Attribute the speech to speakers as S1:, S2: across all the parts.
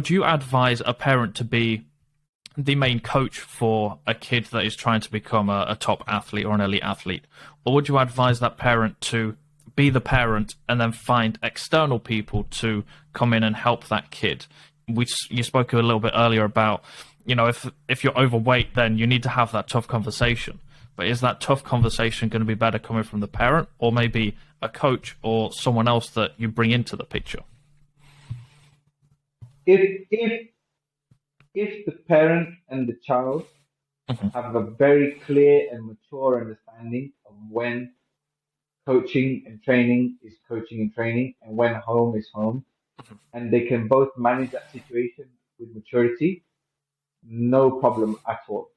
S1: Would you advise a parent to be the main coach for a kid that is trying to become a top athlete or an elite athlete? Or would you advise that parent to be the parent and then find external people to come in and help that kid? You spoke a little bit earlier about, if you're overweight, then you need to have that tough conversation. But is that tough conversation going to be better coming from the parent or maybe a coach or someone else that you bring into the picture?
S2: If the parent and the child have a very clear and mature understanding of when coaching and training is coaching and training and when home is home, and they can both manage that situation with maturity, no problem at all.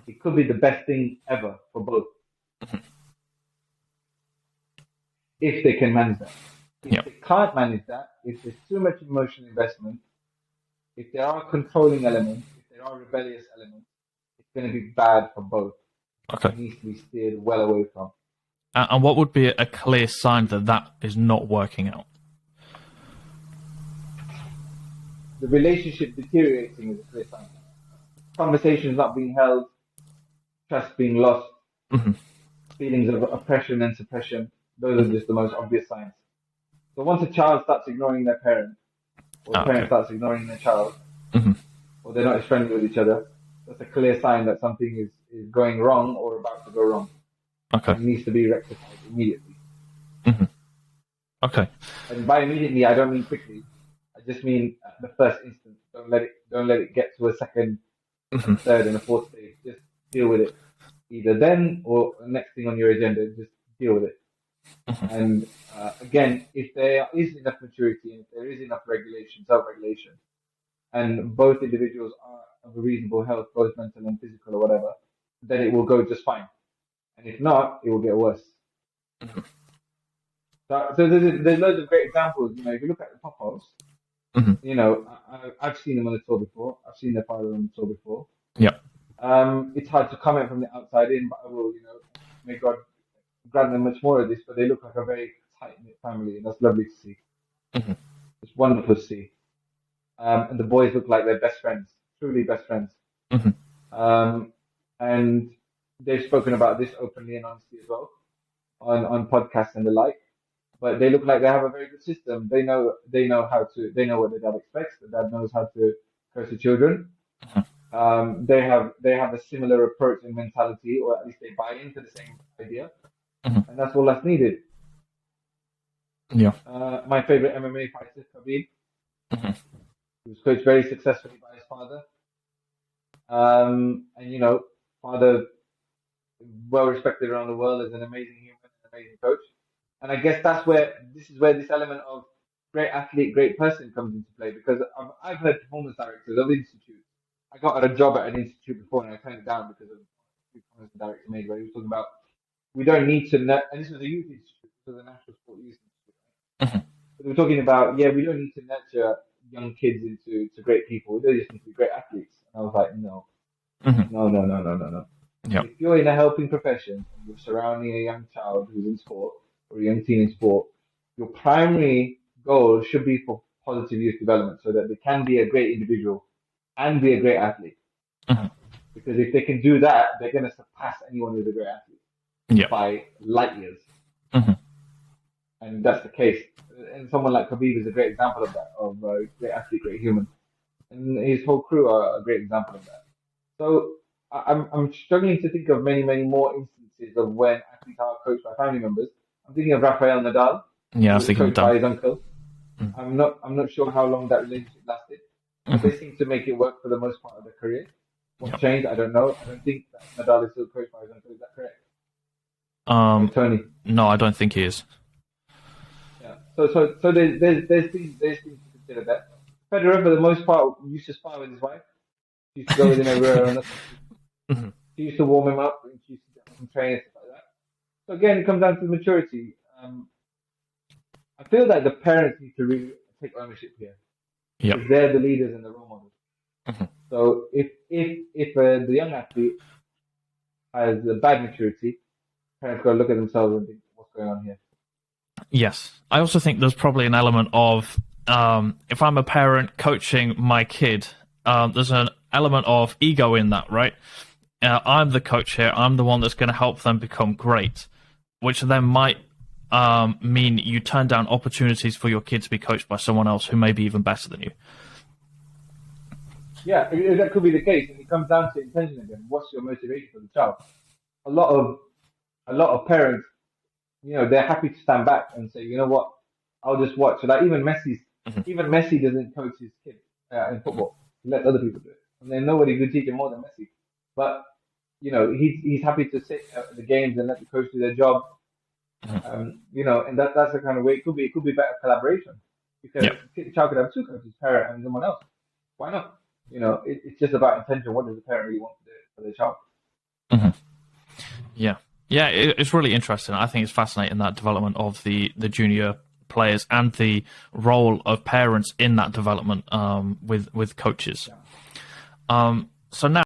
S2: It could be the best thing ever for both. If they can manage that. If they can't manage that, if there's too much emotional investment, if there are controlling elements, if there are rebellious elements, it's going to be bad for both.
S1: Okay.
S2: It needs to be steered well away from.
S1: And what would be a clear sign that that is not working out?
S2: The relationship deteriorating is a clear sign. Conversations not being held, trust being lost, feelings of oppression and suppression, those are just the most obvious signs. So once a child starts ignoring their parent, or the parent starts ignoring their child, or they're not as friendly with each other, that's a clear sign that something is going wrong or about to go wrong.
S1: Okay.
S2: It needs to be rectified immediately.
S1: Okay.
S2: And by immediately, I don't mean quickly. I just mean at the first instance. Don't let it get to a second, a third, and a fourth stage. Just deal with it. Either then or the next thing on your agenda, just deal with it. And again, if there is enough maturity and if there is enough regulation, self-regulation, and both individuals are of a reasonable health, both mental and physical or whatever, then it will go just fine. And if not, it will get worse. So there's loads of great examples. If you look at the Popovs, I've seen them on the tour before. I've seen their father on the tour before.
S1: Yeah.
S2: It's hard to comment from the outside in, but I will, may God grant them much more of this, but they look like a very tight-knit family, and that's lovely to see. It's wonderful to see. And the boys look like they're best friends, truly best friends. And they've spoken about this openly and honestly as well on podcasts and the like. But they look like they have a very good system. They know what the dad expects. The dad knows how to coach the children. They have a similar approach and mentality, or at least they buy into the same idea. And that's all that's needed.
S1: Yeah.
S2: My favorite MMA fighter, Khabib, he was coached very successfully by his father. Father well respected around the world as an amazing human, an amazing coach. And I guess this is where this element of great athlete, great person comes into play, because I've heard performance directors of institutes. I got a job at an institute before and I turned it down because of the performance the director made, where he was talking about we don't need to, and this was a youth institute, this was a national sport youth institute. But they were talking about, we don't need to nurture young kids into great people. They just need to be great athletes. And I was like, no. No.
S1: Yep.
S2: If you're in a helping profession and you're surrounding a young child who's in sport or a young teen in sport, your primary goal should be for positive youth development so that they can be a great individual and be a great athlete. Because if they can do that, they're going to surpass anyone who's a great athlete by light years. And that's the case. And someone like Khabib is a great example of that, of a great athlete, great human. And his whole crew are a great example of that. So I'm struggling to think of many, many more instances of when athletes are coached by family members. I'm thinking of Rafael Nadal.
S1: Yeah, I was thinking
S2: coached by his uncle. I'm not sure how long that relationship lasted. But they seem to make it work for the most part of their career. What changed? I don't know. I don't think that Nadal is still coached by his uncle. Is that correct? Tony.
S1: No, I don't think he is.
S2: Yeah. So there's things to consider that. Federer, for the most part, used to spar with his wife. She used to go with him everywhere. She used to warm him up, and she used to get him training and stuff like that. So again, it comes down to maturity. I feel that the parents need to really take ownership here. Because they're the leaders and the role models. So if the young athlete has a bad maturity, parents got to look at themselves and think, what's going on here?
S1: Yes. I also think there's probably an element of if I'm a parent coaching my kid, there's an element of ego in that, right? I'm the coach here. I'm the one that's going to help them become great, which then might mean you turn down opportunities for your kid to be coached by someone else who may be even better than you.
S2: Yeah, that could be the case, and it comes down to intention again. What's your motivation for the child? A lot of parents, they're happy to stand back and say, you know what, I'll just watch. So like even Messi doesn't coach his kids in football. He lets other people do it, and then nobody could teach him more than Messi. But he's happy to sit at the games and let the coach do their job. And that's the kind of way it could be. It could be better collaboration because the child could have two coaches, parent and someone else. Why not? It's just about intention. What does the parent really want to do for their child?
S1: Yeah, it's really interesting. I think it's fascinating, that development of the junior players and the role of parents in that development with coaches. So now.